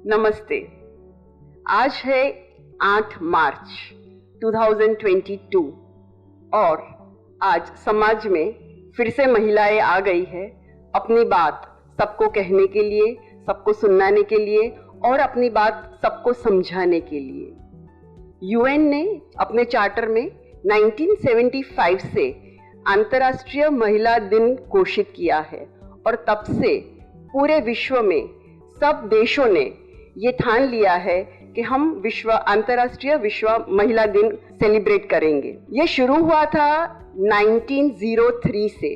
नमस्ते। आज है 8 मार्च 2022 और आज समाज में फिर से महिलाएं आ गई है अपनी बात सबको कहने के लिए, सबको सुनाने के लिए और अपनी बात सबको समझाने के लिए। यूएन ने अपने चार्टर में 1975 से अंतर्राष्ट्रीय महिला दिन घोषित किया है और तब से पूरे विश्व में सब देशों ने ये ठान लिया है कि हम अंतर्राष्ट्रीय विश्व महिला दिन सेलिब्रेट करेंगे। ये शुरू हुआ था 1903 से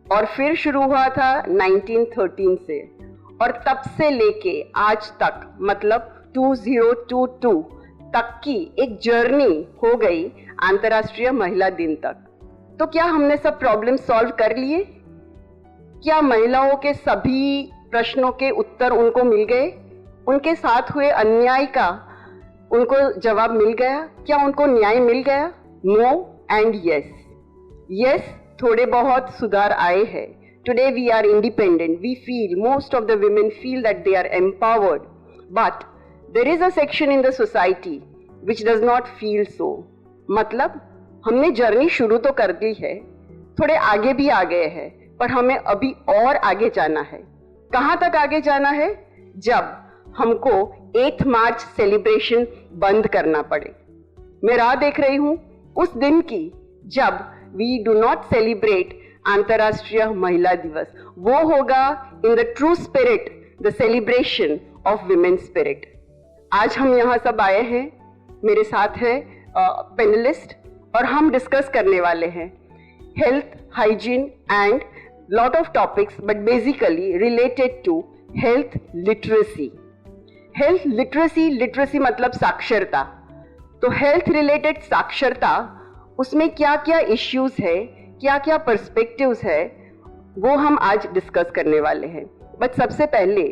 और फिर शुरू हुआ था 1913 से और तब से लेके आज तक मतलब 2022 तक की एक जर्नी हो गई अंतर्राष्ट्रीय महिला दिन तक। तो क्या हमने सब प्रॉब्लम सॉल्व कर लिए? क्या महिलाओं के सभी प्रश्नों के उत्तर उनको मिल गए? उनके साथ हुए अन्याय का उनको जवाब मिल गया? क्या उनको न्याय मिल गया? No and yes. यस, थोड़े बहुत सुधार आए हैं। Today we are independent. We feel, most of the women feel that they are empowered, but there is a section in the society which does not feel so. मतलब हमने journey शुरू तो कर दी है, थोड़े आगे भी आ गए हैं, पर हमें अभी और आगे जाना है। कहाँ तक आगे जाना है? जब हमको 8 मार्च सेलिब्रेशन बंद करना पड़े। मैं राह देख रही हूँ उस दिन की जब वी डू नॉट सेलिब्रेट अंतर्राष्ट्रीय महिला दिवस। वो होगा in the true spirit, the celebration of women spirit. आज हम यहाँ सब आए हैं, मेरे साथ है पैनलिस्ट और हम डिस्कस करने वाले हैं health, hygiene and lot of topics, but basically related to health literacy. Health literacy मतलब साक्षरता। तो health related साक्षरता, उसमें क्या क्या issues है, क्या क्या perspectives है, वो हम आज डिस्कस करने वाले हैं। बट सबसे पहले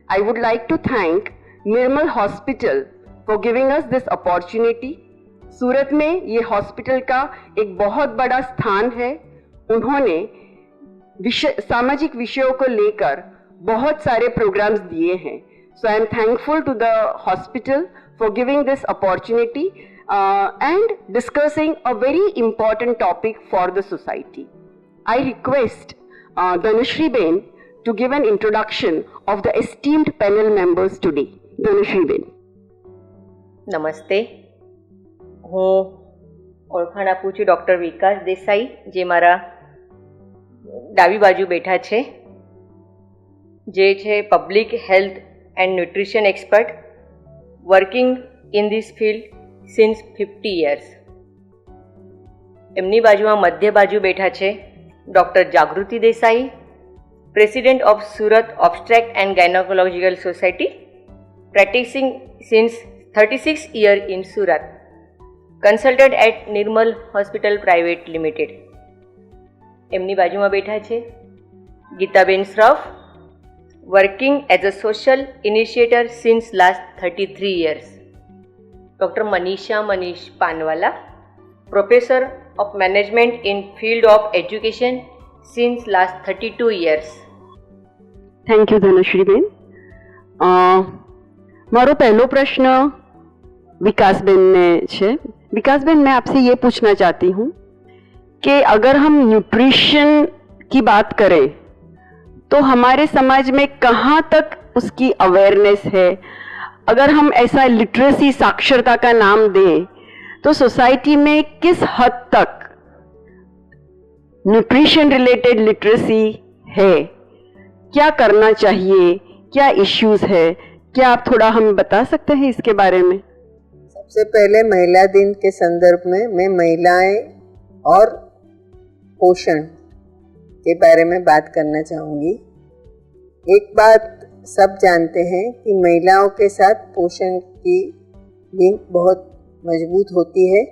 I would like to thank Nirmal hospital for giving us this opportunity. सूरत में ये हॉस्पिटल का एक बहुत बड़ा स्थान है। उन्होंने सामाजिक विषयों को लेकर बहुत सारे प्रोग्राम्स दिए हैं। So I am thankful to the hospital for giving this opportunity and discussing a very important topic for the society. I request Dhanushree ben to give an introduction of the esteemed panel members today. ધનુશ્રી બેન. નમસ્તે. હું ઓળખાણ આપું છું doctor વિકાસ દેસાઈ, જે મારા ડાબી બાજુ બેઠા છે, જે છે public health and nutrition expert, working in this field since 50 years. એમની બાજુમાં મધ્ય બાજુ બેઠા છે doctor Jagruti Desai, president of Surat obstetric and gynaecological society, practising since 36 years in Surat, consultant at Nirmal hospital private limited. એમની બાજુમાં બેઠા છે Gitaben Shroff, working as a social initiator since last 33 years. Doctor Manish Panwala, professor of management in field of education since last 32 years. Thank you ધનુશ્રી બેન. મારો પહેલો प्रश्न विकासबेन ने है। विकासबेन, मैं आपसे ये पूछना चाहती हूँ कि अगर हम न्यूट्रिशन की बात करें तो हमारे समाज में कहाँ तक उसकी अवेयरनेस है? अगर हम ऐसा लिटरेसी, साक्षरता का नाम दें तो सोसाइटी में किस हद तक न्यूट्रिशन रिलेटेड लिटरेसी है? क्या करना चाहिए? क्या इश्यूज है? क्या आप थोड़ा हमें बता सकते हैं इसके बारे में? सबसे पहले महिला दिन के संदर्भ में मैं महिलाएं और पोषण के बारे में बात करना चाहूँगी। एक बात सब जानते हैं कि महिलाओं के साथ पोषण की लिंक बहुत मजबूत होती है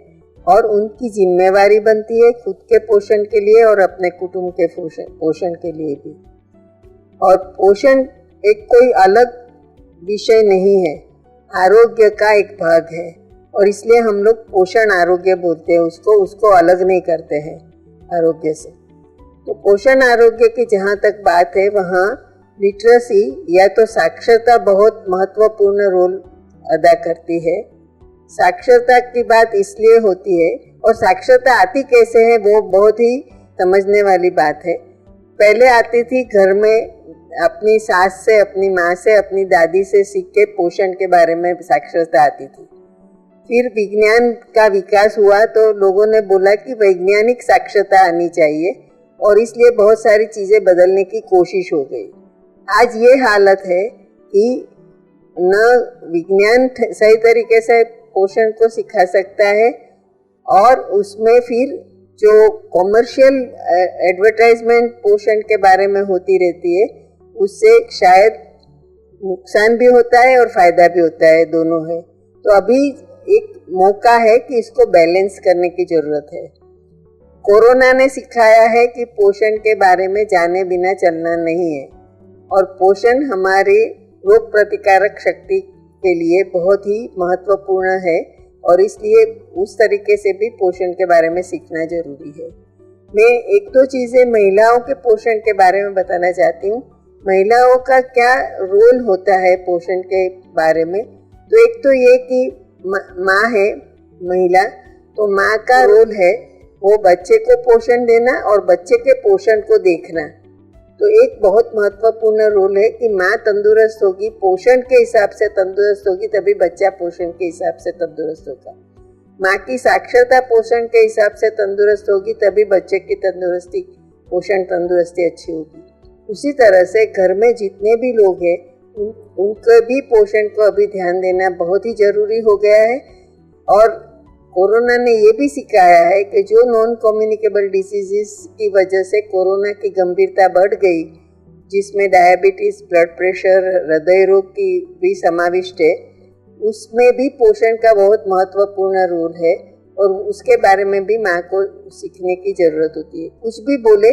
और उनकी जिम्मेवारी बनती है खुद के पोषण के लिए और अपने कुटुंब के पोषण के लिए भी। और पोषण एक कोई अलग विषय नहीं है, आरोग्य का एक भाग है और इसलिए हम लोग पोषण आरोग्य बोलते हैं उसको अलग नहीं करते हैं आरोग्य से। तो पोषण आरोग्य की जहाँ तक बात है वहाँ लिटरेसी या तो साक्षरता बहुत महत्वपूर्ण रोल अदा करती है। साक्षरता की बात इसलिए होती है, और साक्षरता आती कैसे है वो बहुत ही समझने वाली बात है। पहले आती थी घर में अपनी सास से, अपनी माँ से, अपनी दादी से सीख के पोषण के बारे में साक्षरता आती थी। फिर विज्ञान का विकास हुआ तो लोगों ने बोला कि वैज्ञानिक साक्षरता आनी चाहिए, और इसलिए बहुत सारी चीज़ें बदलने की कोशिश हो गई। आज ये हालत है कि न विज्ञान सही तरीके से पोषण को सिखा सकता है, और उसमें फिर जो कॉमर्शियल एडवर्टाइजमेंट पोषण के बारे में होती रहती है, उससे शायद नुकसान भी होता है और फायदा भी होता है, दोनों है। तो अभी एक मौका है कि इसको बैलेंस करने की जरूरत है। कोरोना ने सिखाया है कि पोषण के बारे में जाने बिना चलना नहीं है, और पोषण हमारी रोग प्रतिकारक शक्ति के लिए बहुत ही महत्वपूर्ण है, और इसलिए उस तरीके से भी पोषण के बारे में सीखना जरूरी है। मैं एक दो चीज़ें महिलाओं के पोषण के बारे में बताना चाहती हूँ। महिलाओं का क्या रोल होता है पोषण के बारे में। तो एक तो ये कि माँ है महिला, तो माँ का रोल है वो बच्चे को पोषण देना और बच्चे के पोषण को देखना। तो एक बहुत महत्वपूर्ण रोल है कि माँ तंदुरुस्त होगी, पोषण के हिसाब से तंदुरुस्त होगी, तभी बच्चा पोषण के हिसाब से तंदुरुस्त होगा। माँ की साक्षरता पोषण के हिसाब से तंदुरुस्त होगी, तभी बच्चे की तंदुरुस्ती, पोषण तंदुरुस्ती अच्छी होगी। उसी तरह से घर में जितने भी लोग हैं उनके भी पोषण को अभी ध्यान देना बहुत ही जरूरी हो गया है। और कोरोना ने ये भी सिखाया है कि जो नॉन कम्युनिकेबल डिसीजेस की वजह से कोरोना की गंभीरता बढ़ गई, जिसमें डायबिटीज, ब्लड प्रेशर, हृदय रोग की भी समाविष्ट है, उसमें भी पोषण का बहुत महत्वपूर्ण रोल है, और उसके बारे में भी माँ को सीखने की जरूरत होती है। कुछ भी बोले,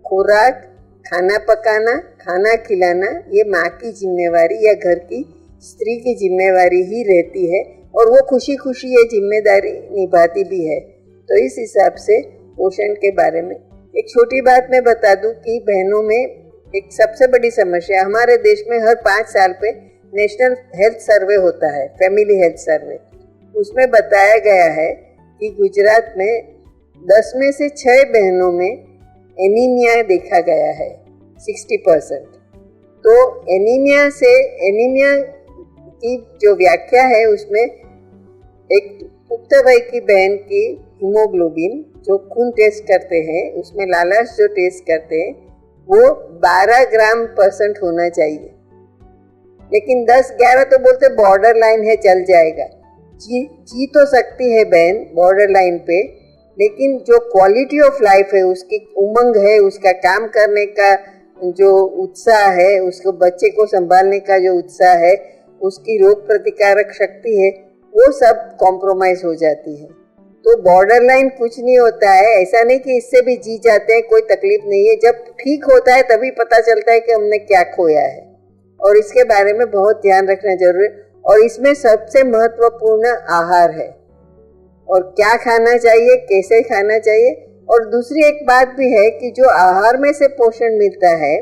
खुराक, खाना पकाना, खाना खिलाना, ये माँ की जिम्मेवारी या घर की स्त्री की जिम्मेवारी ही रहती है, और वो खुशी खुशी ये जिम्मेदारी निभाती भी है। तो इस हिसाब से पोषण के बारे में एक छोटी बात मैं बता दूं कि बहनों में एक सबसे बड़ी समस्या, हमारे देश में हर 5 साल पे नेशनल हेल्थ सर्वे होता है, फैमिली हेल्थ सर्वे। उसमें बताया गया है कि गुजरात में 10 में से 6 बहनों में एनीमिया देखा गया है, 60%। तो एनीमिया की जो व्याख्या है उसमें एक पुख्त वय की बहन की हीमोग्लोबिन जो खून टेस्ट करते हैं, उसमें लालाश जो टेस्ट करते हैं, वो 12 ग्राम % होना चाहिए। लेकिन 10-11 तो बोलते बॉर्डर लाइन है, चल जाएगा, जी तो सकती है बहन बॉर्डर लाइन पे, लेकिन जो क्वालिटी ऑफ लाइफ है, उसकी उमंग है, उसका काम करने का जो उत्साह है, उसको बच्चे को संभालने का जो उत्साह है, उसकी रोग प्रतिकारक शक्ति है, वो सब कॉम्प्रोमाइज हो जाती है। तो बॉर्डर लाइन कुछ नहीं होता है, ऐसा नहीं कि इससे भी जी जाते हैं, कोई तकलीफ नहीं है। जब ठीक होता है तभी पता चलता है कि हमने क्या खोया है, और इसके बारे में बहुत ध्यान रखना जरूरी है। और इसमें सबसे महत्वपूर्ण आहार है, और क्या खाना चाहिए, कैसे खाना चाहिए। और दूसरी एक बात भी है कि जो आहार में से पोषण मिलता है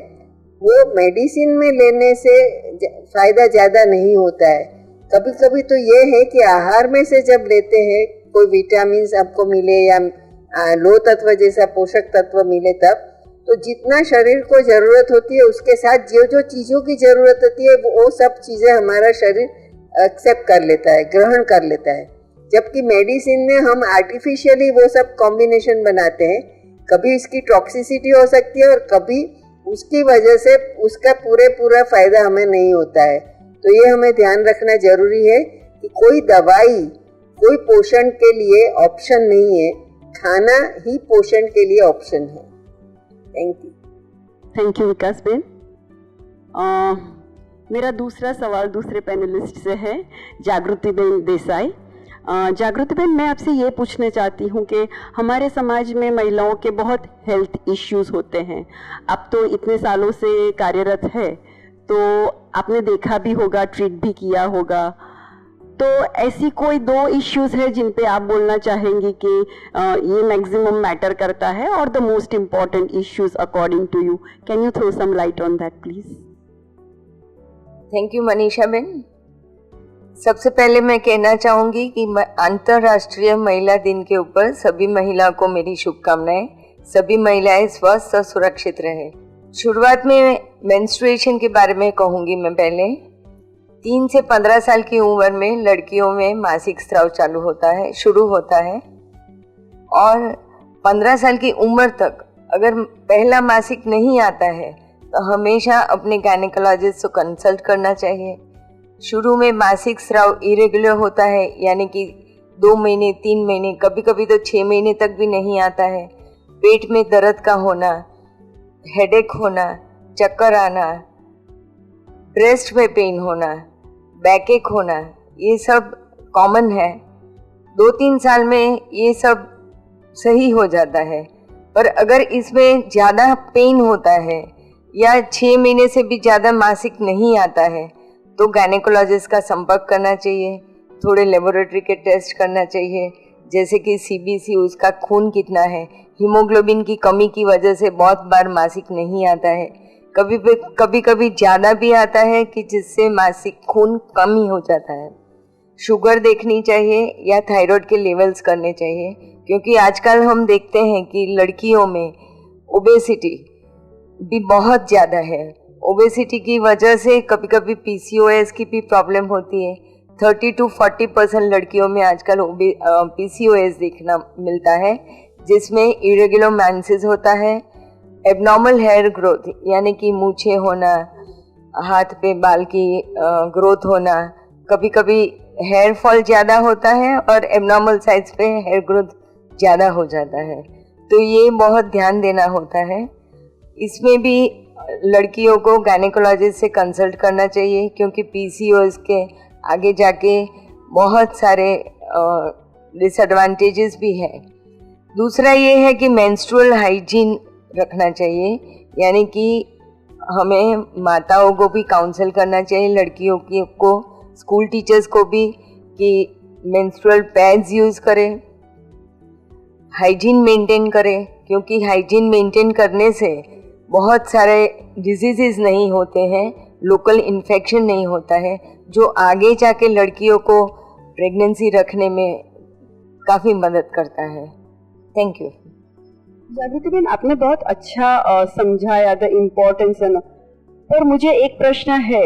वो मेडिसिन में लेने से फायदा ज़्यादा नहीं होता है। कभी कभी तो ये है कि आहार में से जब लेते हैं कोई विटामिन आपको मिले या लो तत्व जैसा पोषक तत्व मिले, तब तो जितना शरीर को ज़रूरत होती है उसके साथ जो जो चीज़ों की ज़रूरत होती है वो सब चीज़ें हमारा शरीर एक्सेप्ट कर लेता है, ग्रहण कर लेता है। जबकि मेडिसिन में हम आर्टिफिशियली वो सब कॉम्बिनेशन बनाते हैं, कभी इसकी टॉक्सिसिटी हो सकती है और कभी उसकी वजह से उसका पूरा फायदा हमें नहीं होता है। तो ये हमें ध्यान रखना जरूरी है कि कोई दवाई कोई पोषण के लिए ऑप्शन नहीं है, खाना ही पोषण के लिए ऑप्शन है। Thank you Vikas Ben. मेरा दूसरा सवाल दूसरे पैनलिस्ट से है, जागृति बेन देसाई। जागृति बेन, मैं आपसे ये पूछना चाहती हूँ कि हमारे समाज में महिलाओं के बहुत हेल्थ इश्यूज होते हैं। अब तो इतने सालों से कार्यरत है, तो आपने देखा भी होगा, ट्रीट भी किया होगा। तो ऐसी कोई 2 इश्यूज है जिन पे आप बोलना चाहेंगी कि ये मैक्सिमम मैटर करता है, और the most important issues according to you, can you throw some light on that please? Thank you Manisha ben. सबसे पहले मैं कहना चाहूँगी कि अंतर्राष्ट्रीय महिला दिन के ऊपर सभी महिलाओं को मेरी शुभकामनाएं। सभी महिलाएं स्वस्थ और सुरक्षित रहे। शुरुआत में मेंस्ट्रुएशन के बारे में कहूँगी मैं पहले। 3 से 15 साल की उम्र में लड़कियों में मासिक स्राव शुरू होता है और 15 साल की उम्र तक अगर पहला मासिक नहीं आता है तो हमेशा अपने गायनेकोलॉजिस्ट को कंसल्ट करना चाहिए। शुरू में मासिक स्राव इरेगुलर होता है, यानी कि 2 महीने 3 महीने कभी कभी तो 6 महीने तक भी नहीं आता है। पेट में दर्द का होना, हेडेक होना, चक्कर आना, ब्रेस्ट में पेन होना, बैकएक होना, ये सब कॉमन है। 2-3 साल में ये सब सही हो जाता है। पर अगर इसमें ज़्यादा पेन होता है या 6 महीने से भी ज़्यादा मासिक नहीं आता है तो गायनेकोलॉजिस्ट का संपर्क करना चाहिए। थोड़े लेबोरेटरी के टेस्ट करना चाहिए, जैसे कि CBC, उसका खून कितना है। हीमोग्लोबिन की कमी की वजह से बहुत बार मासिक नहीं आता है। कभी कभी ज़्यादा भी आता है कि जिससे मासिक खून कम ही हो जाता है। शुगर देखनी चाहिए या थायराइड के लेवल्स करने चाहिए, क्योंकि आजकल हम देखते हैं कि लड़कियों में ओबेसिटी भी बहुत ज़्यादा है। ओबेसिटी की वजह से कभी कभी PCOS की भी प्रॉब्लम होती है। 30 to 40% लड़कियों में आजकल PCOS देखना मिलता है, जिसमें इरेगुलर मेंसेस होता है, एबनॉर्मल हेयर ग्रोथ यानी कि मूछें होना, हाथ पे बाल की ग्रोथ होना, कभी कभी हेयर फॉल ज़्यादा होता है और एबनॉर्मल साइज पे हेयर ग्रोथ ज़्यादा हो जाता है। तो ये बहुत ध्यान देना होता है। इसमें भी लड़कियों को गायनेकोलॉजिस्ट से कंसल्ट करना चाहिए, क्योंकि PCOS के आगे जाके बहुत सारे डिसएडवांटेजेस भी हैं। दूसरा ये है कि मेंस्ट्रुअल हाइजीन रखना चाहिए, यानी कि हमें माताओं को भी काउंसल करना चाहिए, लड़कियों को, स्कूल टीचर्स को भी, कि मेंस्ट्रुअल पैड्स यूज़ करें, हाइजीन मेंटेन करें, क्योंकि हाइजीन मेंटेन करने से बहुत सारे डिजीज़ेस नहीं होते हैं, लोकल इन्फेक्शन नहीं होता है, जो आगे जाके लड़कियों को प्रेगनेंसी रखने में काफ़ी मदद करता है। Thank you. जागृति बहन, आपने बहुत अच्छा समझाया द इम्पोर्टेंस। पर मुझे एक प्रश्न है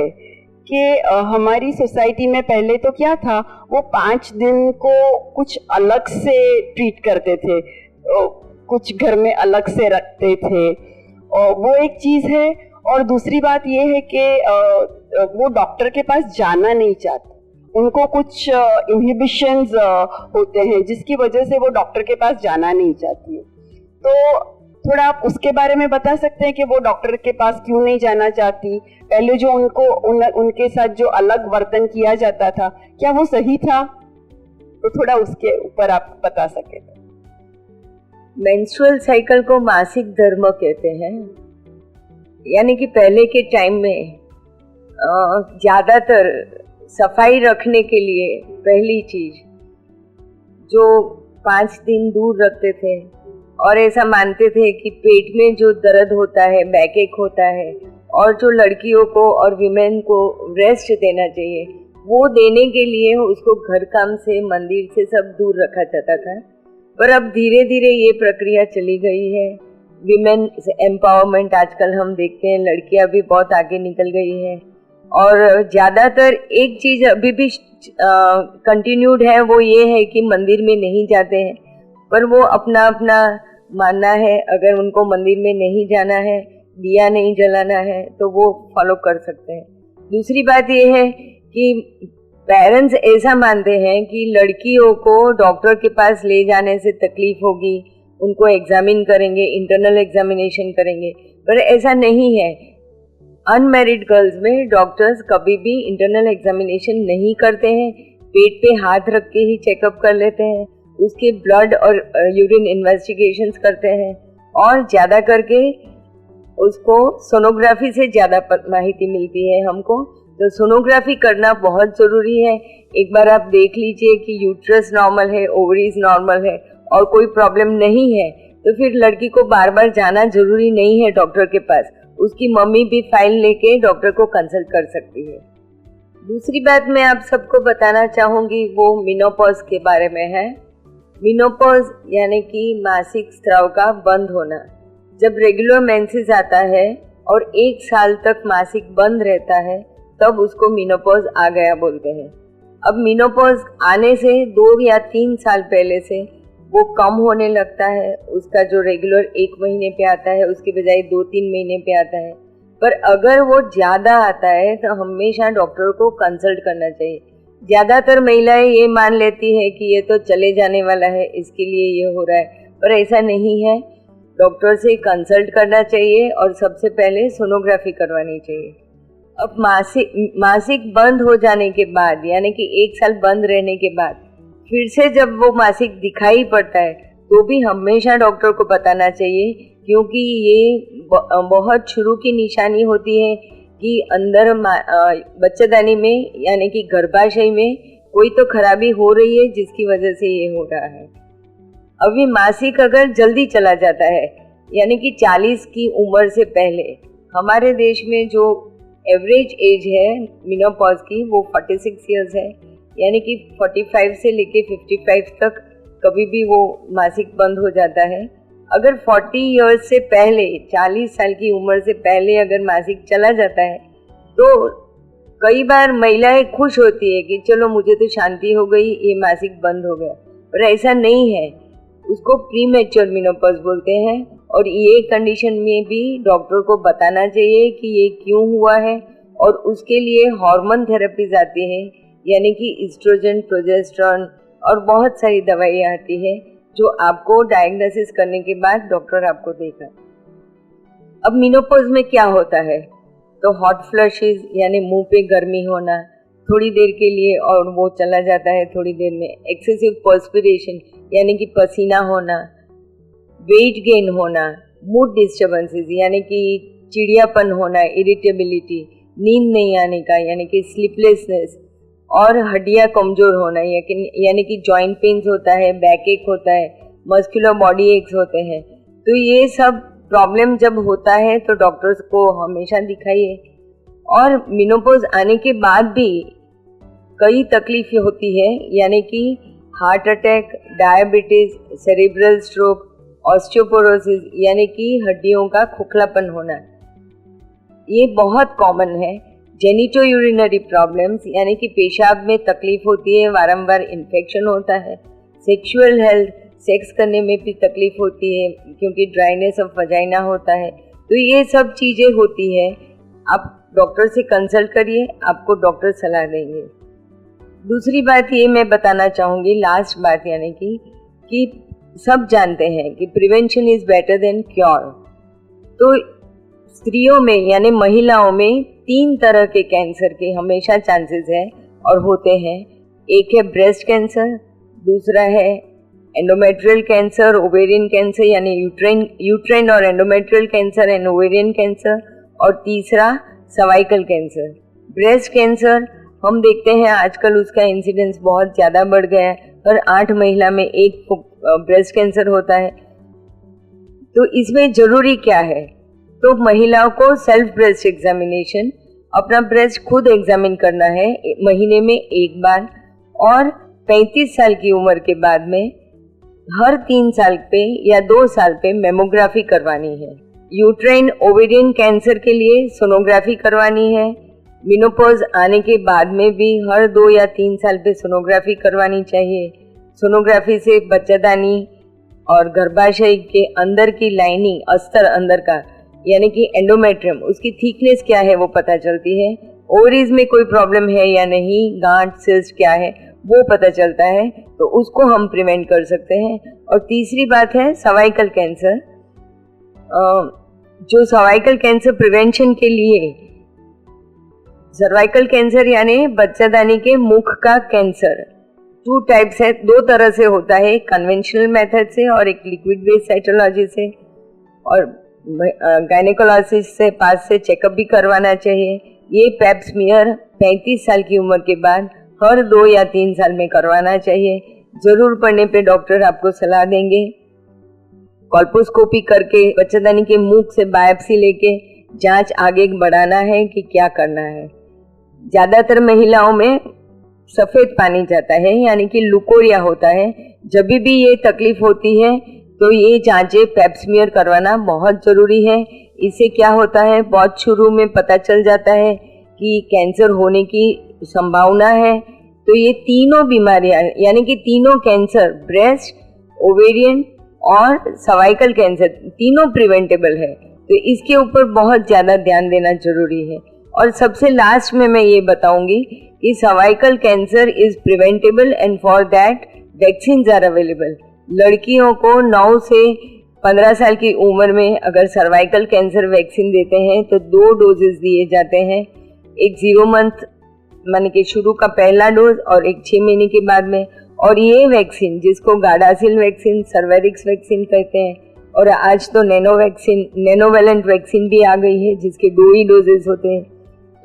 कि हमारी सोसाइटी में पहले तो क्या था, वो 5 दिन को कुछ अलग से ट्रीट करते थे, कुछ घर में अलग से रखते थे, और वो एक चीज़ है। और दूसरी बात ये है कि वो डॉक्टर के पास जाना नहीं चाहते, उनको कुछ इनहिबिशंस होते हैं जिसकी वजह से वो डॉक्टर के पास जाना नहीं चाहती है। तो थोड़ा आप उसके बारे में बता सकते हैं कि वो डॉक्टर के पास क्यों नहीं जाना चाहती? पहले जो उनके साथ जो अलग वर्तन किया जाता था, क्या वो सही था? तो थोड़ा उसके ऊपर आप बता सके। मेंस्ट्रुअल साइकिल को मासिक धर्म कहते हैं, यानी कि पहले के टाइम में ज़्यादातर सफाई रखने के लिए पहली चीज़ जो 5 दिन दूर रखते थे, और ऐसा मानते थे कि पेट में जो दर्द होता है, बैकएक होता है, और जो लड़कियों को और विमेन को रेस्ट देना चाहिए, वो देने के लिए उसको घर काम से, मंदिर से सब दूर रखा जाता था। पर अब धीरे धीरे ये प्रक्रिया चली गई है। विमेन एम्पावरमेंट आजकल हम देखते हैं, लड़कियां भी बहुत आगे निकल गई हैं, और ज़्यादातर एक चीज़ अभी भी कंटिन्यूड है, वो ये है कि मंदिर में नहीं जाते हैं, पर वो अपना अपना मानना है। अगर उनको मंदिर में नहीं जाना है, दिया नहीं जलाना है, तो वो फॉलो कर सकते हैं। दूसरी बात ये है कि पेरेंट्स ऐसा मानते हैं कि लड़कियों को डॉक्टर के पास ले जाने से तकलीफ होगी, उनको एग्जामिन करेंगे, इंटरनल एग्जामिनेशन करेंगे, पर ऐसा नहीं है। अनमैरिड गर्ल्स में डॉक्टर्स कभी भी इंटरनल एग्जामिनेशन नहीं करते हैं, पेट पे हाथ रख के ही चेकअप कर लेते हैं, उसके ब्लड और यूरिन इन्वेस्टिगेशंस करते हैं, और ज़्यादा करके उसको सोनोग्राफी से ज़्यादा माहिती मिलती है हमको। तो सोनोग्राफी करना बहुत ज़रूरी है। एक बार आप देख लीजिए कि यूट्रस नॉर्मल है, ओवरीज नॉर्मल है और कोई प्रॉब्लम नहीं है, तो फिर लड़की को बार बार जाना ज़रूरी नहीं है डॉक्टर के पास। उसकी मम्मी भी फाइल लेके डॉक्टर को कंसल्ट कर सकती है। दूसरी बात मैं आप सबको बताना चाहूँगी वो मेनोपॉज के बारे में है। मेनोपॉज यानी कि मासिक स्राव का बंद होना। जब रेगुलर मेंसेस आता है और 1 साल तक मासिक बंद रहता है तब उसको मेनोपॉज आ गया बोलते हैं। अब मेनोपॉज आने से 2 या 3 साल पहले से वो कम होने लगता है। उसका जो रेगुलर 1 महीने पे आता है उसके बजाय 2-3 महीने पे आता है। पर अगर वो ज़्यादा आता है तो हमेशा डॉक्टर को कंसल्ट करना चाहिए। ज़्यादातर महिलाएं ये मान लेती है कि ये तो चले जाने वाला है, इसके लिए ये हो रहा है, पर ऐसा नहीं है। डॉक्टर से कंसल्ट करना चाहिए और सबसे पहले सोनोग्राफी करवानी चाहिए। अब मासिक बंद हो जाने के बाद यानी कि 1 साल बंद रहने के बाद फिर से जब वो मासिक दिखाई पड़ता है तो भी हमेशा डॉक्टर को बताना चाहिए, क्योंकि ये बहुत शुरू की निशानी होती है कि अंदर बच्चेदानी में यानी कि गर्भाशय में कोई तो खराबी हो रही है जिसकी वजह से ये हो रहा है। अभी मासिक अगर जल्दी चला जाता है यानी कि 40 की उम्र से पहले, हमारे देश में जो एवरेज एज है मेनोपॉज की वो 46 इयर्स है, यानी कि 45 से लेके 55 तक कभी भी वो मासिक बंद हो जाता है। अगर 40 इयर्स से पहले, 40 साल की उम्र से पहले अगर मासिक चला जाता है तो कई बार महिलाएं खुश होती है कि चलो मुझे तो शांति हो गई, ये मासिक बंद हो गया, पर ऐसा नहीं है। उसको प्रीमेच्योर मेनोपॉज बोलते हैं और ये कंडीशन में भी डॉक्टर को बताना चाहिए कि ये क्यों हुआ है और उसके लिए हार्मोन थेरेपीज आती है, यानी कि एस्ट्रोजन, प्रोजेस्टेरोन और बहुत सारी दवाइयाँ आती है जो आपको डायग्नोसिस करने के बाद डॉक्टर आपको देगा। अब मेनोपॉज में क्या होता है तो हॉट फ्लशेस यानी मुंह पे गर्मी होना थोड़ी देर के लिए और वो चला जाता है थोड़ी देर में, एक्सेसिव पर्स्पिरेशन यानी कि पसीना होना, वेट गेन होना, मूड डिस्टर्बेंसेस यानी कि चिड़ियापन होना, इरिटेबिलिटी, नींद नहीं आने का यानी कि स्लीपलेसनेस, और हड्डियाँ कमज़ोर होना यानी कि जॉइंट पेन्स होता है, बैक एक होता है, मस्कुलर बॉडी एक्स होते हैं। तो ये सब प्रॉब्लम जब होता है तो डॉक्टर्स को हमेशा दिखाइए। और मेनोपॉज आने के बाद भी कई तकलीफें होती है, यानी कि heart attack, diabetes, cerebral stroke, osteoporosis यानी कि हड्डियों का खोखलापन होना, ये बहुत कॉमन है। जेनिटो यूरिनरी प्रॉब्लम्स यानी कि पेशाब में तकलीफ होती है, वारंवार इन्फेक्शन होता है। सेक्सुअल हेल्थ, सेक्स करने में भी तकलीफ होती है क्योंकि ड्राइनेस ऑफ वजाइना होता है। तो ये सब चीज़ें होती है। आप डॉक्टर से कंसल्ट करिए, आपको डॉक्टर सलाह देंगे। दूसरी बात ये मैं बताना चाहूँगी, लास्ट बात, यानी कि सब जानते हैं कि prevention is better than cure. तो स्त्रियों में यानी महिलाओं में 3 तरह के कैंसर के हमेशा चांसेस है और होते हैं। एक है ब्रेस्ट कैंसर, दूसरा है एंडोमेट्रियल कैंसर, ओवेरियन कैंसर यानी यूट्राइन और endometrial cancer and ovarian cancer, और तीसरा सर्वाइकल कैंसर। ब्रेस्ट कैंसर हम देखते हैं आजकल उसका इंसिडेंस बहुत ज़्यादा बढ़ गया है, हर 8 महिला में 1 को ब्रेस्ट कैंसर होता है। तो इसमें ज़रूरी क्या है, तो महिलाओं को सेल्फ ब्रेस्ट एग्जामिनेशन, अपना ब्रेस्ट खुद एग्जामिन करना है महीने में 1 बार, और 35 साल की उम्र के बाद में हर 3 साल पे या 2 साल पे मेमोग्राफी करवानी है। यूट्राइन ओवेरियन कैंसर के लिए सोनोग्राफी करवानी है। मेनोपॉज आने के बाद में भी हर 2 या 3 साल पे सोनोग्राफी करवानी चाहिए। सोनोग्राफी से बच्चेदानी और गर्भाशय के अंदर की लाइनिंग, अस्तर अंदर का यानी कि एंडोमेट्रियम, उसकी थिकनेस क्या है वो पता चलती है। ओवरीज में कोई प्रॉब्लम है या नहीं, गांठ, सिस्ट क्या है वो पता चलता है, तो उसको हम प्रिवेंट कर सकते हैं। और तीसरी बात है सर्वाइकल कैंसर। जो सर्वाइकल कैंसर प्रिवेंशन के लिए, सर्वाइकल कैंसर यानी बच्चेदानी के मुख का कैंसर 2 टाइप्स है, 2 तरह से होता है, कन्वेंशनल मेथड से और एक लिक्विड बेस्ड साइटोलॉजी से। और गायनेकोलॉजिस्ट से पास से चेकअप भी करवाना चाहिए। ये पैप स्मीयर 35 साल की उम्र के बाद हर 2 या 3 साल में करवाना चाहिए। ज़रूर पड़ने पे डॉक्टर आपको सलाह देंगे। कॉल्पोस्कोपी करके बच्चेदानी के मुख से बायोप्सी लेके जांच आगे बढ़ाना है कि क्या करना है। ज़्यादातर महिलाओं में सफ़ेद पानी जाता है, यानी कि लुकोरिया होता है। जब भी ये तकलीफ होती है तो ये जांचें पेप्समियर करवाना बहुत ज़रूरी है। इससे क्या होता है, बहुत शुरू में पता चल जाता है कि कैंसर होने की संभावना है। तो ये तीनों बीमारियां, यानी कि तीनों कैंसर, ब्रेस्ट, ओवेरियन और सर्वाइकल कैंसर, तीनों प्रिवेंटेबल है। तो इसके ऊपर बहुत ज़्यादा ध्यान देना जरूरी है। और सबसे लास्ट में मैं ये बताऊंगी कि cervical cancer is preventable and for that vaccines are available. लड़कियों को 9 से 15 साल की उम्र में अगर सर्वाइकल कैंसर वैक्सीन देते हैं तो 2 डोजेस दिए जाते हैं। एक 0 मंथ माने कि शुरू का पहला डोज और एक 6 महीने के बाद में। और ये वैक्सीन, जिसको गार्डासिल वैक्सीन, सर्वेरिक्स वैक्सीन कहते हैं, और आज तो नैनोवेलेंट वैक्सीन भी आ गई है जिसके 2 ही डोजेस होते हैं।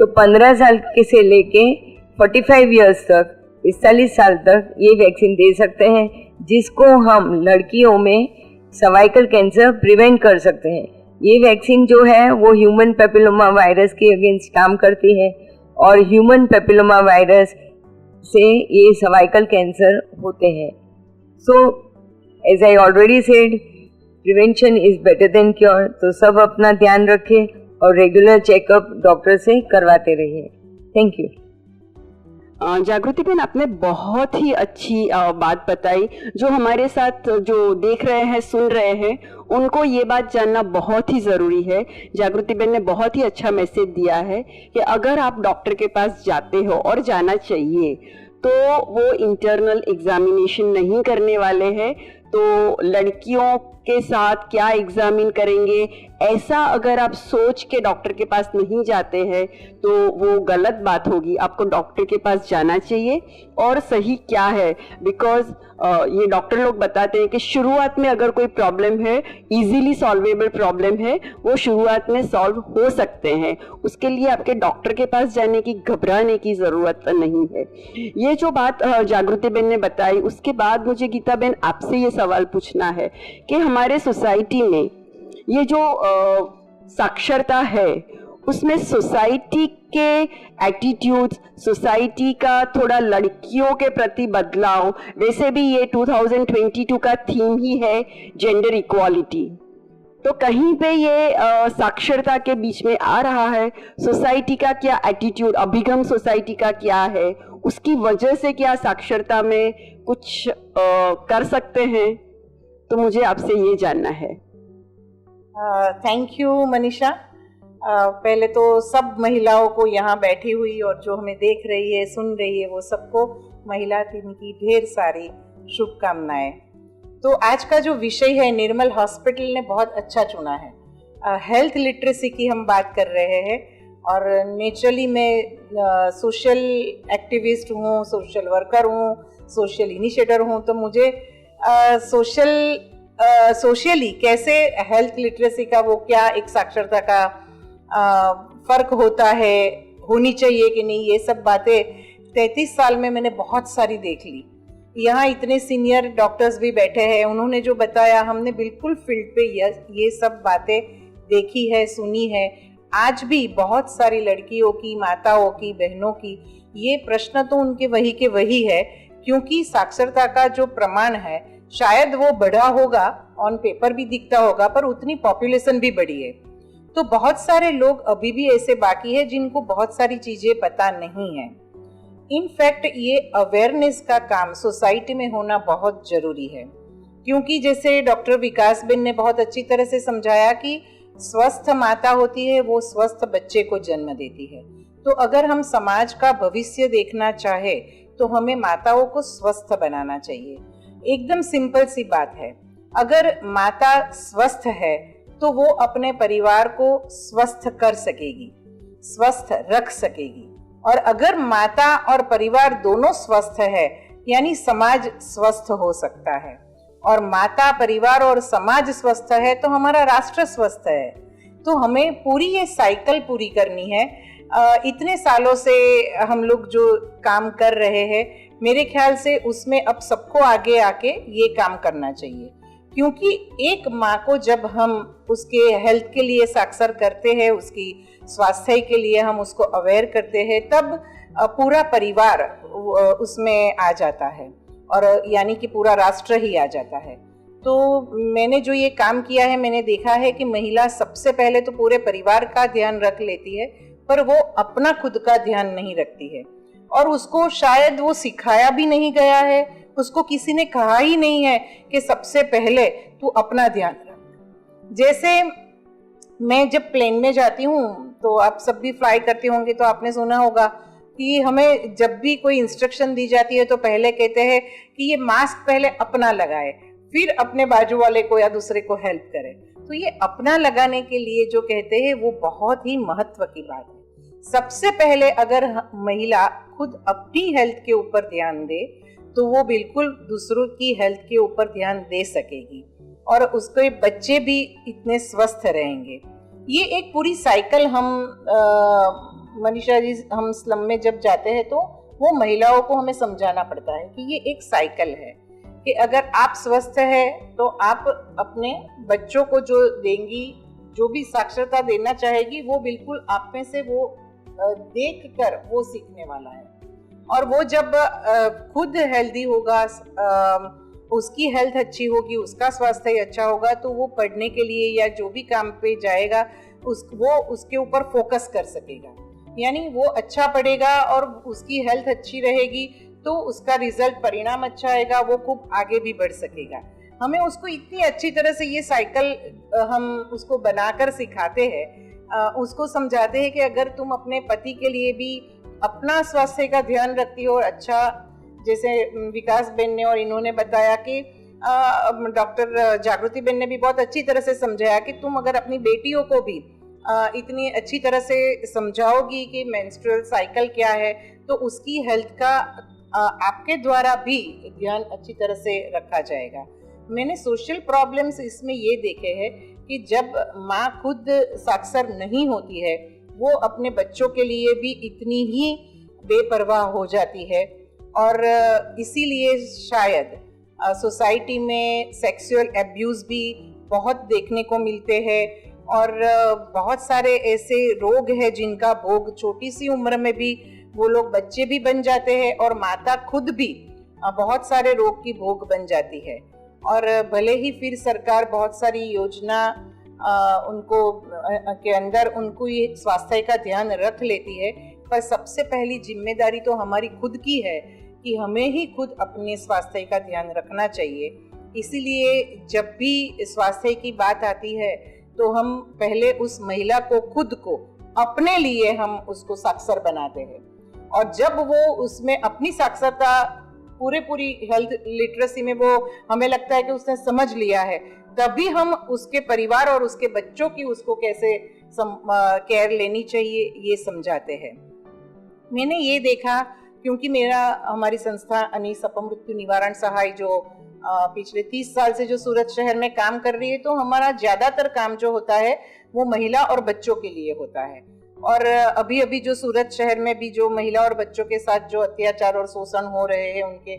तो 15 साल के से लेके 45 ईयर्स तक, 45 साल तक ये वैक्सीन दे सकते हैं, जिसको हम लड़कियों में सर्वाइकल कैंसर प्रिवेंट कर सकते हैं। ये वैक्सीन जो है वो ह्यूमन पेपिलोमा वायरस के अगेंस्ट काम करती है और ह्यूमन पेपिलोमा वायरस से ये सर्वाइकल कैंसर होते हैं। So as I already said, prevention is better than cure. तो सब अपना ध्यान रखें और रेगुलर चेकअप डॉक्टर से करवाते रहिए। Thank you. जागृति बहन, आपने बहुत ही अच्छी बात बताई। जो हमारे साथ जो देख रहे हैं, सुन रहे हैं, उनको ये बात जानना बहुत ही ज़रूरी है। जागृति बहन ने बहुत ही अच्छा मैसेज दिया है कि अगर आप डॉक्टर के पास जाते हो, और जाना चाहिए, तो वो इंटरनल एग्जामिनेशन नहीं करने वाले हैं। तो लड़कियों के साथ क्या एग्जामिन करेंगे, ऐसा अगर आप सोच के डॉक्टर के पास नहीं जाते हैं तो वो गलत बात होगी। आपको डॉक्टर के पास जाना चाहिए और सही क्या है, बिकॉज ये डॉक्टर लोग बताते हैं कि शुरुआत में अगर कोई प्रॉब्लम है, इजीली सॉल्वेबल प्रॉब्लम है, वो शुरुआत में सॉल्व हो सकते हैं। उसके लिए आपके डॉक्टर के पास जाने की, घबराने की ज़रूरत नहीं है। ये जो बात जागृति बहन ने बताई, उसके बाद मुझे गीता बहन आपसे ये सवाल पूछना है कि हमारे सोसाइटी में ये जो साक्षरता है, उसमें सोसाइटी के एटीट्यूड्स, सोसाइटी का थोड़ा लड़कियों के प्रति बदलाव, वैसे भी ये 2022 का थीम ही है जेंडर इक्वालिटी, तो कहीं पे ये साक्षरता के बीच में आ रहा है। सोसाइटी का क्या एटीट्यूड, अभिगम सोसाइटी का क्या है, उसकी वजह से क्या साक्षरता में कुछ कर सकते हैं, तो मुझे आपसे ये जानना है। Thank you Manisha. पहले तो सब महिलाओं को यहाँ बैठी हुई और जो हमें देख रही है, सुन रही है, वो सबको महिला दिन की ढेर सारी शुभकामनाएं। तो आज का जो विषय है, निर्मल हॉस्पिटल ने बहुत अच्छा चुना है। हेल्थ लिटरेसी की हम बात कर रहे हैं और नेचुरली मैं सोशल एक्टिविस्ट हूँ, सोशल वर्कर हूँ, सोशल इनिशिएटर हूँ। तो मुझे सोशली कैसे हेल्थ लिटरेसी का, वो क्या एक साक्षरता का फर्क होता है, होनी चाहिए कि नहीं, ये सब बातें 33 साल में मैंने बहुत सारी देख ली। यहाँ इतने सीनियर डॉक्टर्स भी बैठे हैं, उन्होंने जो बताया, हमने बिल्कुल फील्ड पे ये सब बातें देखी है, सुनी है। आज भी बहुत सारी लड़कियों की, माताओं की, बहनों की ये प्रश्न तो उनके वही के वही है, क्योंकि साक्षरता का जो प्रमाण है शायद वो बढ़ा होगा, ऑन पेपर भी दिखता होगा, पर उतनी पॉपुलेशन भी बढ़ी है। तो बहुत सारे लोग अभी भी ऐसे बाकी है जिनको बहुत सारी चीजें पता नहीं है। इनफैक्ट ये अवेयरनेस का काम सोसाइटी में होना बहुत जरूरी है, क्योंकि जैसे डॉक्टर विकास बेन ने बहुत अच्छी तरह से समझाया कि स्वस्थ माता होती है वो स्वस्थ बच्चे को जन्म देती है। तो अगर हम समाज का भविष्य देखना चाहे तो हमें माताओं को स्वस्थ बनाना चाहिए। एकदम सिंपल सी बात है, अगर माता स्वस्थ है तो वो अपने परिवार को स्वस्थ कर सकेगी, स्वस्थ रख सकेगी। और अगर माता और परिवार दोनों स्वस्थ है, यानी समाज स्वस्थ हो सकता है। और माता, परिवार और समाज स्वस्थ है तो हमारा राष्ट्र स्वस्थ है। तो हमें पूरी ये साइकिल पूरी करनी है। इतने सालों से हम लोग जो काम कर रहे हैं, मेरे ख्याल से उसमें अब सबको आगे आके ये काम करना चाहिए। क्योंकि एक माँ को जब हम उसके हेल्थ के लिए साक्षर करते हैं, उसकी स्वास्थ्य के लिए हम उसको अवेयर करते हैं, तब पूरा परिवार उसमें आ जाता है और यानी कि पूरा राष्ट्र ही आ जाता है। तो मैंने जो ये काम किया है, मैंने देखा है कि महिला सबसे पहले तो पूरे परिवार का ध्यान रख लेती है, पर वो अपना खुद का ध्यान नहीं रखती है और उसको शायद वो सिखाया भी नहीं गया है, उसको किसी ने कहा ही नहीं है कि सबसे पहले तू अपना ध्यान रख। जैसे मैं जब प्लेन में जाती हूँ, तो आप सब भी फ्लाई करते होंगे, तो आपने सुना होगा कि हमें जब भी कोई इंस्ट्रक्शन दी जाती है तो पहले कहते हैं कि ये मास्क पहले अपना लगाए, फिर अपने बाजू वाले को या दूसरे को हेल्प करे। तो ये अपना लगाने के लिए जो कहते हैं वो बहुत ही महत्व की बात है। सबसे पहले अगर महिला खुद अपनी हेल्थ के ऊपर ध्यान दे तो वो बिल्कुल दूसरों की हेल्थ के ऊपर ध्यान दे सकेगी और उसके बच्चे भी इतने स्वस्थ रहेंगे। ये एक पूरी साइकिल हम मनीषा जी, हम स्लम में जब जाते हैं तो वो महिलाओं को हमें समझाना पड़ता है कि ये एक साइकिल है कि अगर आप स्वस्थ है तो आप अपने बच्चों को जो देंगी, जो भी साक्षरता देना चाहेगी, वो बिल्कुल आप में से वो देख कर वो सीखने वाला है। और वो जब खुद हेल्दी होगा, उसकी हेल्थ अच्छी होगी, उसका स्वास्थ्य अच्छा होगा, तो वो पढ़ने के लिए या जो भी काम पे जाएगा वो उसके ऊपर फोकस कर सकेगा। यानी वो अच्छा पढ़ेगा और उसकी हेल्थ अच्छी रहेगी तो उसका रिजल्ट, परिणाम अच्छा आएगा, वो खूब आगे भी बढ़ सकेगा। हमें उसको इतनी अच्छी तरह से ये साइकिल हम उसको बनाकर सिखाते हैं, उसको समझाते हैं कि अगर तुम अपने पति के लिए भी अपना स्वास्थ्य का ध्यान रखती हो और अच्छा, जैसे विकास बेन ने और इन्होंने बताया कि डॉक्टर जागृति बेन ने भी बहुत अच्छी तरह से समझाया कि तुम अगर अपनी बेटियों को भी इतनी अच्छी तरह से समझाओगी कि मेंस्ट्रुअल साइकिल क्या है, तो उसकी हेल्थ का आपके द्वारा भी ध्यान अच्छी तरह से रखा जाएगा। मैंने सोशल प्रॉब्लम्स इसमें ये देखे हैं कि जब माँ खुद साक्षर नहीं होती है, वो अपने बच्चों के लिए भी इतनी ही बेपरवाह हो जाती है और इसीलिए शायद सोसाइटी में सेक्सुअल एब्यूज़ भी बहुत देखने को मिलते हैं और बहुत सारे ऐसे रोग हैं जिनका भोग छोटी सी उम्र में भी वो लोग बच्चे भी बन जाते हैं और माता खुद भी बहुत सारे रोग की भोग बन जाती है। और भले ही फिर सरकार बहुत सारी योजना उनको के अंदर उनको ये स्वास्थ्य का ध्यान रख लेती है, पर सबसे पहली जिम्मेदारी तो हमारी खुद की है कि हमें ही खुद अपने स्वास्थ्य का ध्यान रखना चाहिए। इसीलिए जब भी स्वास्थ्य की बात आती है तो हम पहले उस महिला को खुद को अपने लिए हम उसको साक्षर बनाते हैं और जब वो उसमें अपनी साक्षरता पूरी हेल्थ लिटरेसी में वो हमें लगता है कि उसने समझ लिया है, तभी हम उसके परिवार और उसके बच्चों की उसको कैसे केयर लेनी चाहिए ये समझाते हैं। मैंने ये देखा क्योंकि हमारी संस्था अनीस अपमृत्यु निवारण सहाय जो पिछले 30 साल से जो सूरत शहर में काम कर रही है, तो हमारा ज्यादातर काम जो होता है वो महिला और बच्चों के लिए होता है। और अभी जो सूरत शहर में भी जो महिला और बच्चों के साथ जो अत्याचार और शोषण हो रहे हैं, उनके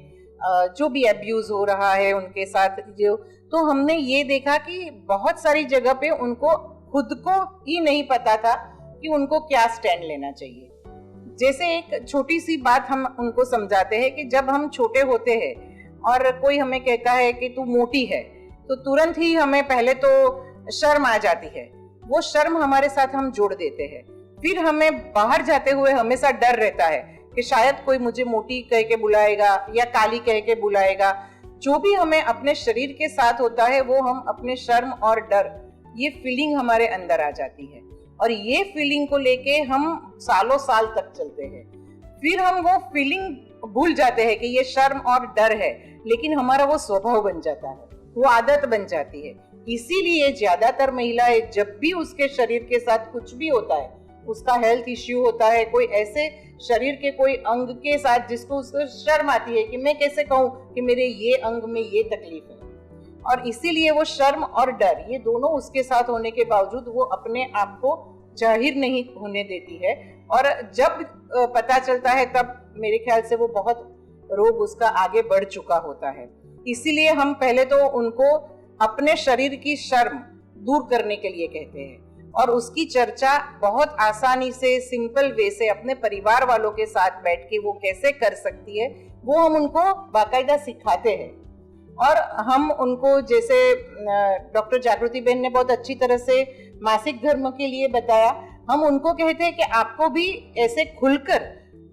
जो भी अब्यूज हो रहा है उनके साथ जो, तो हमने ये देखा कि बहुत सारी जगह पे उनको खुद को ही नहीं पता था कि उनको क्या स्टैंड लेना चाहिए। जैसे एक छोटी सी बात हम उनको समझाते हैं कि जब हम छोटे होते हैं और कोई हमें कहता है कि तू मोटी है, तो तुरंत ही हमें पहले तो शर्म आ जाती है। वो शर्म हमारे साथ हम जोड़ देते हैं। फिर हमें बाहर जाते हुए हमेशा डर रहता है कि शायद कोई मुझे मोटी कह के बुलाएगा या काली कह के बुलाएगा। जो भी हमें अपने शरीर के साथ होता है वो हम अपने शर्म और डर, ये फीलिंग हमारे अंदर आ जाती है और ये फीलिंग को लेके हम सालों साल तक चलते हैं। फिर हम वो फीलिंग भूल जाते हैं कि ये शर्म और डर है, लेकिन हमारा वो स्वभाव बन जाता है, वो आदत बन जाती है। इसीलिए ज्यादातर महिलाएं जब भी उसके शरीर के साथ कुछ भी होता है, उसका हेल्थ इश्यू होता है, कोई ऐसे शरीर के कोई अंग के साथ जिसको उसको शर्म आती है कि मैं कैसे कहूँ कि मेरे ये अंग में ये तकलीफ है, और इसीलिए वो शर्म और डर ये दोनों उसके साथ होने के बावजूद वो अपने आप को जाहिर नहीं होने देती है। और जब पता चलता है तब मेरे ख्याल से वो बहुत रोग उसका आगे बढ़ चुका होता है। इसीलिए हम पहले तो उनको अपने शरीर की शर्म दूर करने के लिए कहते हैं और उसकी चर्चा बहुत आसानी से सिंपल वे से अपने परिवार वालों के साथ बैठ के वो कैसे कर सकती है वो हम उनको बाकायदा सिखाते हैं। और हम उनको, जैसे डॉक्टर जागृति बहन ने बहुत अच्छी तरह से मासिक धर्म के लिए बताया, हम उनको कहते हैं कि आपको भी ऐसे खुलकर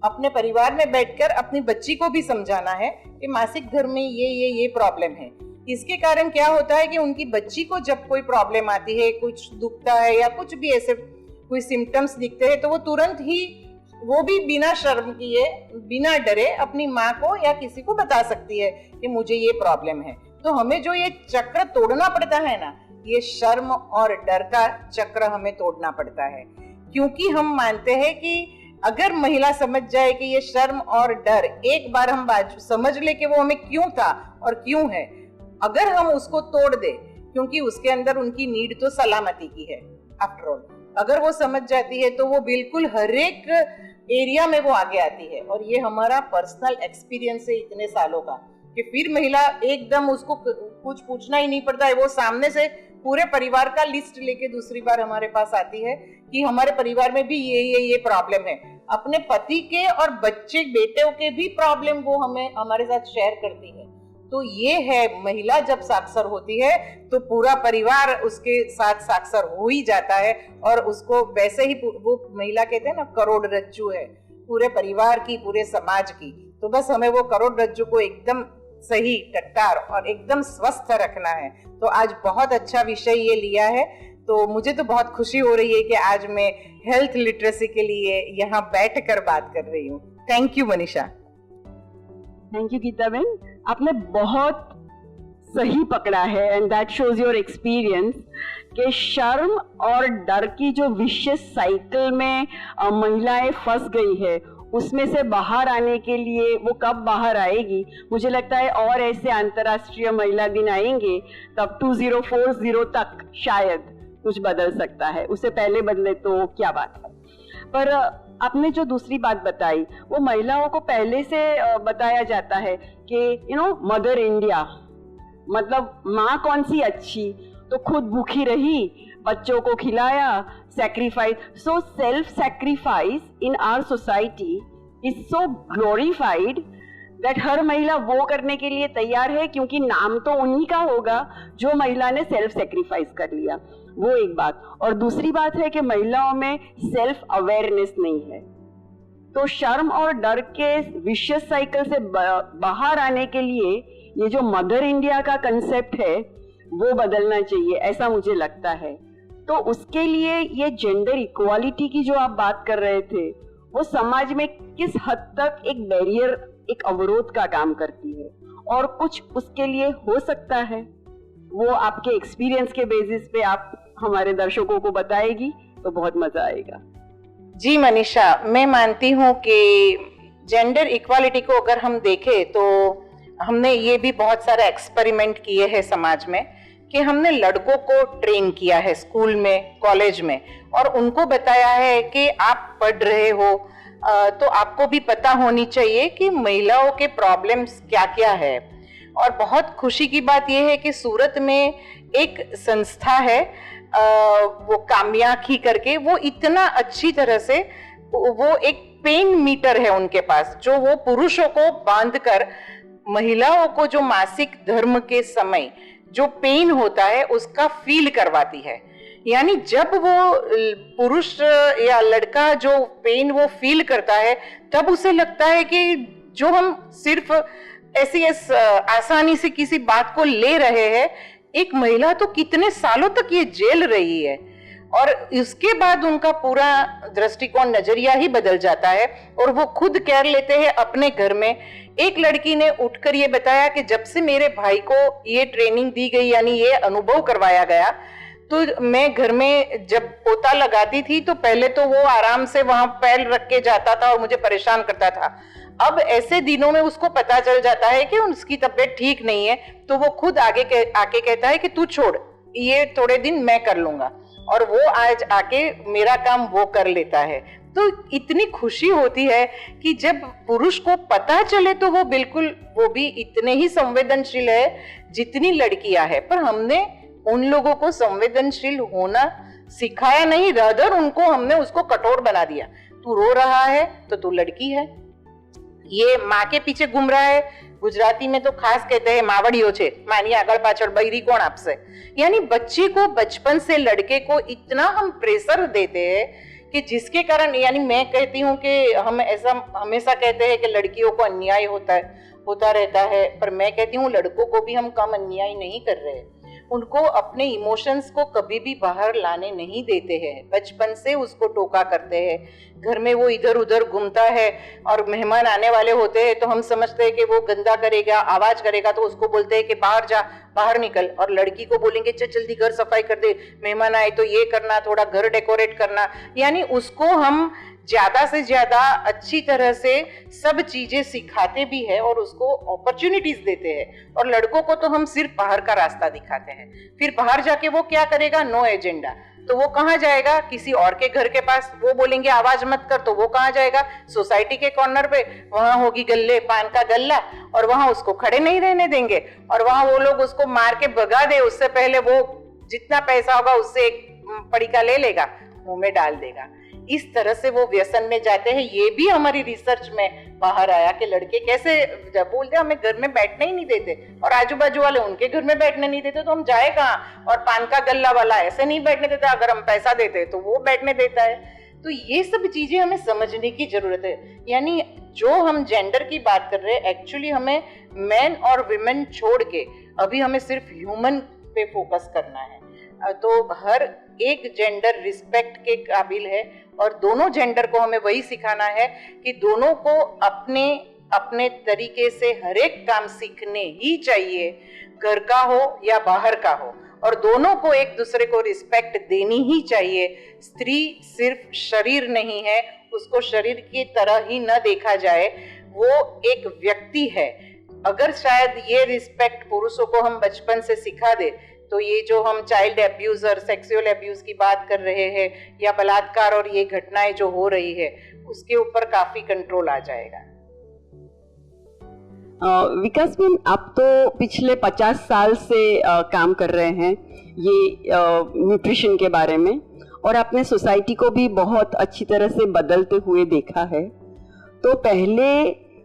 अपने परिवार में बैठकर अपनी बच्ची को भी समझाना है कि मासिक धर्म में ये प्रॉब्लम है। इसके कारण क्या होता है कि उनकी बच्ची को जब कोई प्रॉब्लम आती है, कुछ दुखता है या कुछ भी ऐसे कोई सिम्टम्स दिखते हैं, तो वो तुरंत ही, वो भी बिना शर्म किए, बिना डरे अपनी माँ को या किसी को बता सकती है कि मुझे ये प्रॉब्लम है। तो हमें जो ये चक्र तोड़ना पड़ता है ना, ये शर्म और डर का चक्र हमें तोड़ना पड़ता है, क्योंकि हम मानते हैं कि अगर महिला समझ जाए कि ये शर्म और डर एक बार हम समझ ले कि वो हमें क्यों था और क्यों है, अगर हम उसको तोड़ दे, क्योंकि उसके अंदर उनकी नीड तो सलामती की है आफ्टर ऑल, अगर वो समझ जाती है तो वो बिल्कुल हर एक एरिया में वो आगे आती है। और ये हमारा पर्सनल एक्सपीरियंस है इतने सालों का, कि फिर महिला एकदम उसको कुछ पूछना ही नहीं पड़ता है, वो सामने से पूरे परिवार का लिस्ट लेके दूसरी बार हमारे पास आती है कि हमारे परिवार में भी ये प्रॉब्लम है। अपने पति के और बच्चे बेटों के भी प्रॉब्लम वो हमें हमारे साथ शेयर करती है। तो ये है, महिला जब साक्षर होती है तो पूरा परिवार उसके साथ साक्षर हो ही जाता है, और उसको वैसे ही वो महिला कहते हैं ना, करोड़रज्जु है पूरे परिवार की, पूरे समाज की। तो बस हमें वो करोड़रज्जु को एकदम सही, टट्टार और एकदम स्वस्थ रखना है। तो आज बहुत अच्छा विषय ये लिया है, तो मुझे तो बहुत खुशी हो रही है कि आज मैं हेल्थ लिटरेसी के लिए यहाँ बैठकर बात कर रही हूँ। Thank you Manisha. Thank you Geeta बहन, आपने बहुत सही पकड़ा है, and that shows your experience कि शर्म और डर की जो विशेष साइकिल में महिलाएं फंस गई है, उसमें से बाहर आने के लिए वो कब बाहर आएगी, मुझे लगता है और ऐसे अंतर्राष्ट्रीय महिला दिन आएंगे तब 2040 तक शायद कुछ बदल सकता है, उससे पहले बदले तो क्या बात है। पर आपने जो दूसरी बात बताई, वो महिलाओं को पहले से बताया जाता है कि मदर इंडिया, मतलब माँ कौन सी अच्छी, तो खुद भूखी रही, बच्चों को खिलाया, sacrifice. So self sacrifice in our society is so glorified that हर महिला वो करने के लिए तैयार है, क्योंकि नाम तो उन्हीं का होगा जो महिला ने सेल्फ सैक्रिफाइस कर लिया। वो एक बात। और दूसरी बात है कि महिलाओं में सेल्फ अवेयरनेस नहीं है, तो शर्म और डर के विशियस साइकिल से बाहर आने के लिए ये जो मदर इंडिया का कंसेप्ट है वो बदलना चाहिए, ऐसा मुझे लगता है। तो उसके लिए ये जेंडर इक्वालिटी की जो आप बात कर रहे थे, वो समाज में किस हद तक एक बैरियर, एक अवरोध का काम करती है, और कुछ उसके लिए हो सकता है, वो आपके एक्सपीरियंस के बेसिस पे आप हमारे दर्शकों को बताएगी तो बहुत मजा आएगा। जी मनीषा, मैं मानती हूँ कि जेंडर इक्वालिटी को अगर हम देखें तो हमने ये भी बहुत सारे एक्सपेरिमेंट किए हैं समाज में, कि हमने लड़कों को ट्रेन किया है स्कूल में, कॉलेज में, और उनको बताया है कि आप पढ़ रहे हो तो आपको भी पता होनी चाहिए कि महिलाओं के प्रॉब्लम्स क्या क्या है। और बहुत खुशी की बात यह है कि सूरत में एक संस्था है, वो कामयाखी करके, वो इतना अच्छी तरह से, वो एक पेन मीटर है उनके पास, जो वो पुरुषों को बांधकर महिलाओं को जो मासिक धर्म के समय जो पेन होता है उसका फील करवाती है। यानी जब वो पुरुष या लड़का जो पेन वो फील करता है, तब उसे लगता है कि जो हम सिर्फ ऐसी आसानी से किसी बात को ले रहे हैं, एक महिला तो कितने सालों तक ये झेल रही है। और इसके बाद उनका पूरा दृष्टिकोण, नजरिया ही बदल जाता है, और वो खुद केयर लेते हैं अपने घर में। एक लड़की ने उठकर ये बताया कि जब से मेरे भाई को ये ट्रेनिंग दी गई, यानी ये अनुभव करवाया गया, तो मैं घर में जब पोता लगाती थी तो पहले तो वो आराम से वहां पैर रख के जाता था और मुझे परेशान करता था। अब ऐसे दिनों में उसको पता चल जाता है कि उसकी तबीयत ठीक नहीं है, तो वो खुद आके कहता है कि तू छोड़, ये थोड़े दिन मैं कर लूंगा, और वो आज आके मेरा काम वो कर लेता है। तो इतनी खुशी होती है कि जब पुरुष को पता चले तो वो बिल्कुल वो भी इतने ही संवेदनशील है जितनी लड़कियां है, पर हमने उन लोगों को संवेदनशील होना सिखाया नहीं, रादर उनको हमने उसको कठोर बना दिया। तू रो रहा है तो तू लड़की है, ये माँ के पीछे घूम रहा है, गुजराती में तो खास कहते हैं मावड़ियों छे, मानी आगळ पाछळ बૈરી कोण आपसे। यानी बच्चे को बचपन से लड़के को इतना हम प्रेशर देते हैं कि जिसके कारण, यानी मैं कहती हूँ कि हम ऐसा हमेशा कहते हैं कि लड़कियों को अन्याय होता रहता है, पर मैं कहती हूँ लड़कों को भी हम कम अन्याय नहीं कर रहे। उनको अपने इमोशंस को कभी भी बाहर लाने नहीं देते हैं, बचपन से उसको टोका करते हैं। घर में वो इधर उधर घूमता है और मेहमान आने वाले होते हैं तो हम समझते हैं कि वो गंदा करेगा, आवाज करेगा, तो उसको बोलते हैं कि बाहर जा, बाहर निकल। और लड़की को बोलेंगे चल जल्दी घर सफाई कर दे, मेहमान आए तो ये करना, थोड़ा घर डेकोरेट करना। यानी उसको हम ज्यादा से ज्यादा अच्छी तरह से सब चीजें सिखाते भी है और उसको अपॉर्चुनिटीज देते हैं। और लड़कों को तो हम सिर्फ बाहर का रास्ता दिखाते हैं, फिर बाहर जाके वो क्या करेगा, नो एजेंडा। तो वो कहाँ जाएगा, किसी और के घर के पास। वो बोलेंगे आवाज मत कर, तो वो कहाँ जाएगा, सोसाइटी के कॉर्नर पे, वहां होगी गल्ले पान का गल्ला, और वहां उसको खड़े नहीं रहने देंगे, और वहां वो लोग उसको मार के भगा दे, उससे पहले वो जितना पैसा होगा उससे एक पड़िका ले लेगा, मुंह में डाल देगा। इस तरह से वो व्यसन में जाते हैं। ये भी हमारी रिसर्च में बाहर आया कि लड़के कैसे जब बोलते हमें घर में बैठने ही नहीं देते, और आजू बाजू वाले उनके घर में बैठने नहीं देते, तो हम जाए कहाँ। और पान का गल्ला वाला ऐसे नहीं बैठने देता, अगर हम पैसा देते तो वो बैठने देता है। तो ये सब चीजें हमें समझने की जरूरत है। यानी जो हम जेंडर की बात कर रहे हैं, एक्चुअली हमें मैन और विमेन छोड़ के अभी हमें सिर्फ ह्यूमन पे फोकस करना है। तो हर एक जेंडर रिस्पेक्ट के काबिल है, और दोनों जेंडर को हमें वही सिखाना है कि दोनों को अपने अपने तरीके से हर एक काम सीखने ही चाहिए, घर का हो या बाहर का हो, और दोनों को एक दूसरे को रिस्पेक्ट देनी ही चाहिए। स्त्री सिर्फ शरीर नहीं है, उसको शरीर की तरह ही न देखा जाए, वो एक व्यक्ति है। अगर शायद ये रिस्पेक्ट पुरुषों को हम बचपन से सिखा दे, तो ये जो हम चाइल्ड अब्यूज और सेक्सुअल अब्यूज की बात कर रहे हैं, या बलात्कार और ये घटनाएं जो हो रही है, उसके ऊपर काफी कंट्रोल आ जाएगा। विकास मैम, आप तो पिछले 50 साल से काम कर रहे हैं ये न्यूट्रिशन के बारे में, और आपने सोसाइटी को भी बहुत अच्छी तरह से बदलते हुए देखा है। तो पहले,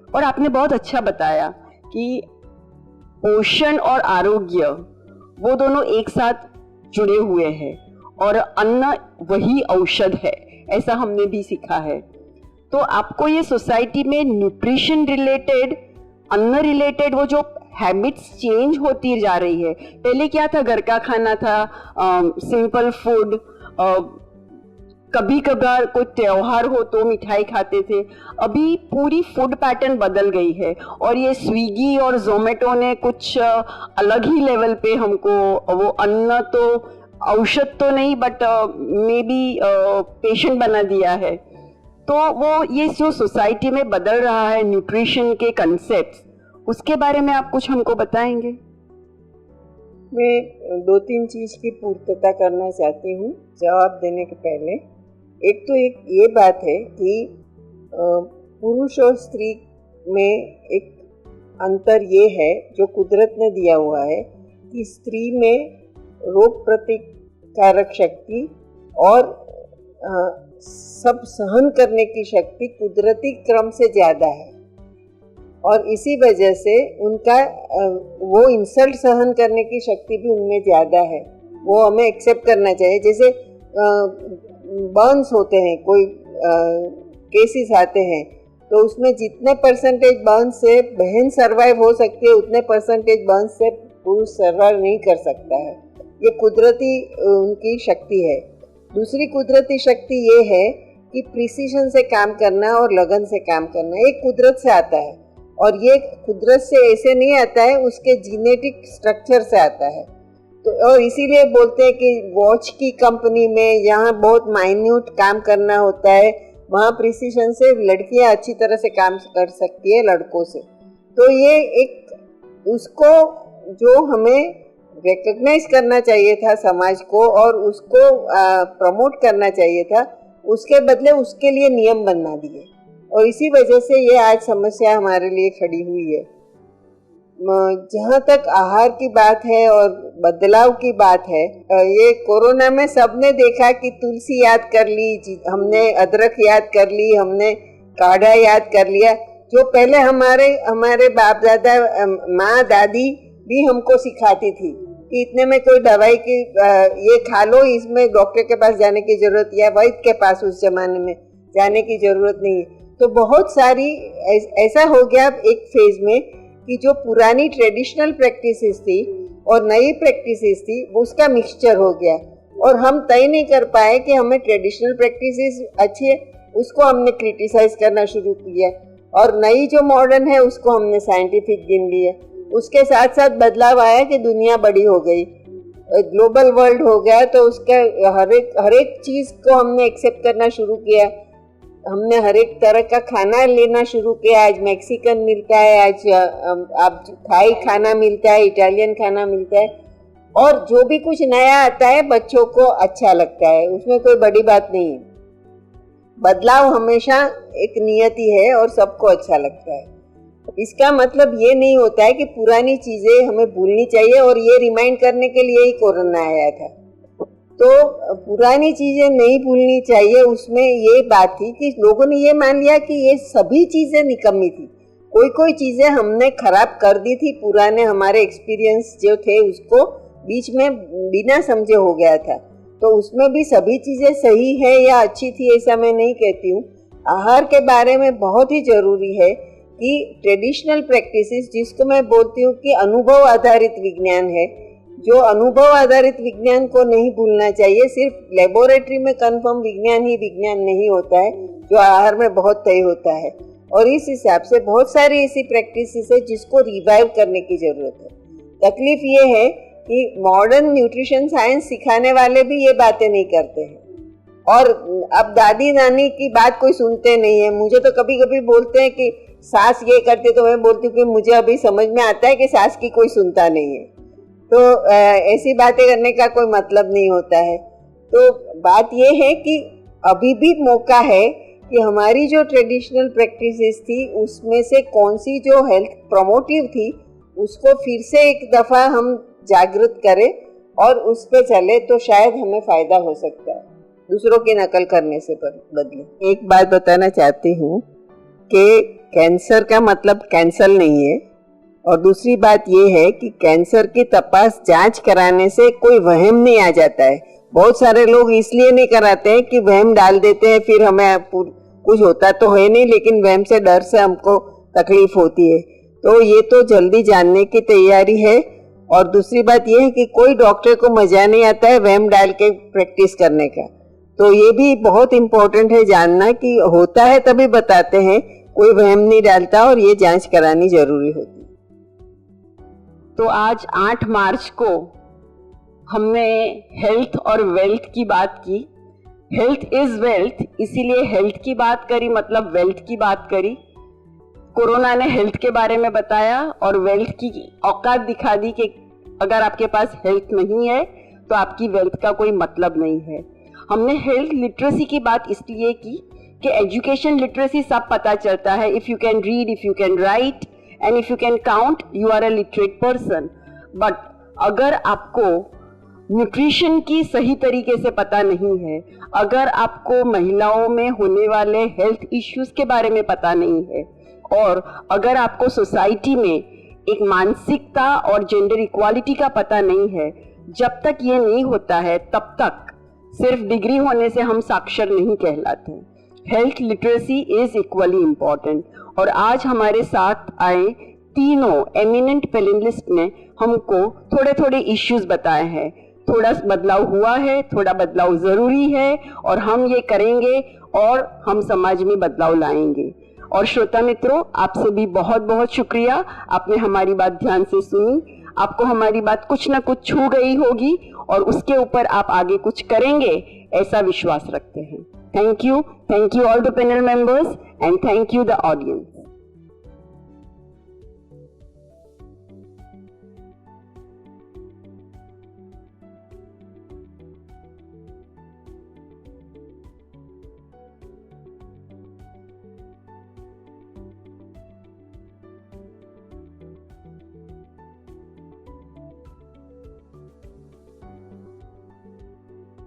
और आपने बहुत अच्छा बताया कि पोषण और आरोग्य वो दोनों एक साथ जुड़े हुए हैं, और अन्न वही औषध है, ऐसा हमने भी सीखा है। तो आपको ये सोसाइटी में न्यूट्रिशन रिलेटेड, अन्न रिलेटेड वो जो हैबिट्स चेंज होती जा रही है, पहले क्या था, घर का खाना था, सिंपल फूड, कभी कभार कोई त्योहार हो तो मिठाई खाते थे। अभी पूरी फूड पैटर्न बदल गई है, और ये स्विगी और जोमेटो ने कुछ अलग ही लेवल पे हमको वो अन्न तो औषध तो नहीं बट मे बी पेशेंट बना दिया है। तो वो ये जो सोसाइटी में बदल रहा है न्यूट्रिशन के कंसेप्ट, उसके बारे में आप कुछ हमको बताएंगे? मैं 2-3 चीज़ की पूर्तता करना चाहती हूँ जवाब देने के पहले। एक तो एक ये बात है कि पुरुष और स्त्री में एक अंतर ये है जो कुदरत ने दिया हुआ है कि स्त्री में रोग प्रतिकारक शक्ति और सब सहन करने की शक्ति कुदरती क्रम से ज़्यादा है, और इसी वजह से उनका वो इंसल्ट सहन करने की शक्ति भी उनमें ज़्यादा है। वो हमें एक्सेप्ट करना चाहिए। जैसे बर्न्स होते हैं, कोई केसेस आते हैं, तो उसमें जितने परसेंटेज बर्न्स से बहन सर्वाइव हो सकती है, उतने परसेंटेज बर्न्स से पुरुष सर्वाइव नहीं कर सकता है। ये कुदरती उनकी शक्ति है। दूसरी कुदरती शक्ति ये है कि प्रिसीजन से काम करना और लगन से काम करना, ये कुदरत से आता है, और ये कुदरत से ऐसे नहीं आता है, उसके जीनेटिक स्ट्रक्चर से आता है। तो और इसीलिए बोलते हैं कि वॉच की कंपनी में यहाँ बहुत माइन्यूट काम करना होता है, वहाँ प्रिसीजन से लड़कियाँ अच्छी तरह से काम कर सकती है लड़कों से। तो ये एक उसको जो हमें रिकग्नाइज करना चाहिए था समाज को, और उसको प्रमोट करना चाहिए था, उसके बदले उसके लिए नियम बना दिए, और इसी वजह से ये आज समस्या हमारे लिए खड़ी हुई है। जहाँ तक आहार की बात है और बदलाव की बात है, ये कोरोना में सबने देखा कि तुलसी याद कर ली, हमने अदरक याद कर ली, हमने काढ़ा याद कर लिया, जो पहले हमारे बाप दादा माँ दादी भी हमको सिखाती थी कि इतने में कोई दवाई की ये खा लो, इसमें डॉक्टर के पास जाने की जरूरत या वैद्य के पास उस जमाने में जाने की जरूरत नहीं है। तो बहुत सारी ऐसा हो गया एक फेज में कि जो पुरानी ट्रेडिशनल प्रैक्टिसेस थी और नई प्रैक्टिसेस थी उसका मिक्सचर हो गया, और हम तय नहीं कर पाए कि हमें ट्रेडिशनल प्रैक्टिसेस अच्छी है, उसको हमने क्रिटिसाइज करना शुरू किया, और नई जो मॉडर्न है उसको हमने साइंटिफिक गिन लिया। उसके साथ साथ बदलाव आया कि दुनिया बड़ी हो गई, ग्लोबल वर्ल्ड हो गया, तो उसका हर एक चीज़ को हमने एक्सेप्ट करना शुरू किया। हमने हर एक तरह का खाना लेना शुरू किया। आज मैक्सिकन मिलता है, आज थाई खाना मिलता है, इटालियन खाना मिलता है, और जो भी कुछ नया आता है बच्चों को अच्छा लगता है, उसमें कोई बड़ी बात नहीं है। बदलाव हमेशा एक नियति है और सबको अच्छा लगता है। इसका मतलब ये नहीं होता है कि पुरानी चीजें हमें भूलनी चाहिए, और ये रिमाइंड करने के लिए ही कोरोना आया था। तो पुरानी चीजें नहीं भूलनी चाहिए, उसमें ये बात थी कि लोगों ने ये मान लिया कि ये सभी चीजें निकम्मी थी। कोई चीजें हमने खराब कर दी थी, पुराने हमारे एक्सपीरियंस जो थे उसको बीच में बिना समझे हो गया था। तो उसमें भी सभी चीजें सही है या अच्छी थी ऐसा मैं नहीं कहती हूँ। आहार के बारे में बहुत ही जरूरी है कि ट्रेडिशनल प्रैक्टिसेस, जिसको मैं बोलती हूँ कि अनुभव आधारित विज्ञान है, जो अनुभव आधारित विज्ञान को नहीं भूलना चाहिए। सिर्फ लेबोरेटरी में कंफर्म विज्ञान ही विज्ञान नहीं होता है, जो आहार में बहुत तय होता है, और इस हिसाब से बहुत सारी ऐसी प्रैक्टिसेस है जिसको रिवाइव करने की जरूरत है। तकलीफ ये है कि मॉडर्न न्यूट्रिशन साइंस सिखाने वाले भी ये बातें नहीं करते हैं, और अब दादी नानी की बात कोई सुनते नहीं है। मुझे तो कभी कभी बोलते हैं कि सास ये करते, तो मैं बोलती हूँ कि मुझे अभी समझ में आता है कि सास की कोई सुनता नहीं है। तो ऐसी बातें करने का कोई मतलब नहीं होता है। तो बात ये है कि अभी भी मौका है कि हमारी जो ट्रेडिशनल प्रैक्टिसेस थी उसमें से कौन सी जो हेल्थ प्रमोटिव थी उसको फिर से एक दफ़ा हम जागृत करें और उस पे चले, तो शायद हमें फ़ायदा हो सकता है दूसरों की नकल करने से बदले। एक बात बताना चाहती हूँ कि कैंसर का मतलब कैंसल नहीं है, और दूसरी बात ये है कि कैंसर की तपास जांच कराने से कोई वहम नहीं आ जाता है। बहुत सारे लोग इसलिए नहीं कराते हैं कि वहम डाल देते हैं, फिर हमें कुछ होता तो है नहीं, लेकिन वहम से डर से हमको तकलीफ होती है। तो ये तो जल्दी जानने की तैयारी है। और दूसरी बात ये है कि कोई डॉक्टर को मजा नहीं आता है वहम डाल के प्रैक्टिस करने का। तो ये भी बहुत इम्पोर्टेंट है जानना कि होता है तभी बताते हैं, कोई वहम नहीं डालता, और ये जांच करानी जरूरी होती है। तो आज 8 मार्च को हमने हेल्थ और वेल्थ की बात की। हेल्थ इज वेल्थ, इसीलिए हेल्थ की बात करी, मतलब वेल्थ की बात करी। कोरोना ने हेल्थ के बारे में बताया और वेल्थ की औकात दिखा दी कि अगर आपके पास हेल्थ नहीं है तो आपकी वेल्थ का कोई मतलब नहीं है। हमने हेल्थ लिटरेसी की बात इसलिए की कि एजुकेशन लिटरेसी सब पता चलता है। If you can read, if you can write and if you can count, you are a literate person. But अगर आपको न्यूट्रिशन की सही तरीके से पता नहीं है, अगर आपको महिलाओं में होने वाले हेल्थ इश्यूज के बारे में पता नहीं है, और अगर आपको सोसाइटी में एक मानसिकता और जेंडर इक्वालिटी का पता नहीं है, जब तक ये नहीं होता है तब तक सिर्फ डिग्री होने से हम साक्षर नहीं कहलाते। Health literacy is equally important. और आज हमारे साथ आए तीनों एमिनेंट पैनलिस्ट ने हमको थोड़े थोड़े इश्यूज बताए हैं। थोड़ा बदलाव हुआ है, थोड़ा बदलाव ज़रूरी है, और हम ये करेंगे और हम समाज में बदलाव लाएंगे। और श्रोता मित्रों, आपसे भी बहुत बहुत शुक्रिया, आपने हमारी बात ध्यान से सुनी। आपको हमारी बात कुछ ना कुछ छू गई होगी और उसके ऊपर आप आगे कुछ करेंगे, ऐसा विश्वास रखते हैं। Thank you all the panel members and thank you the audience.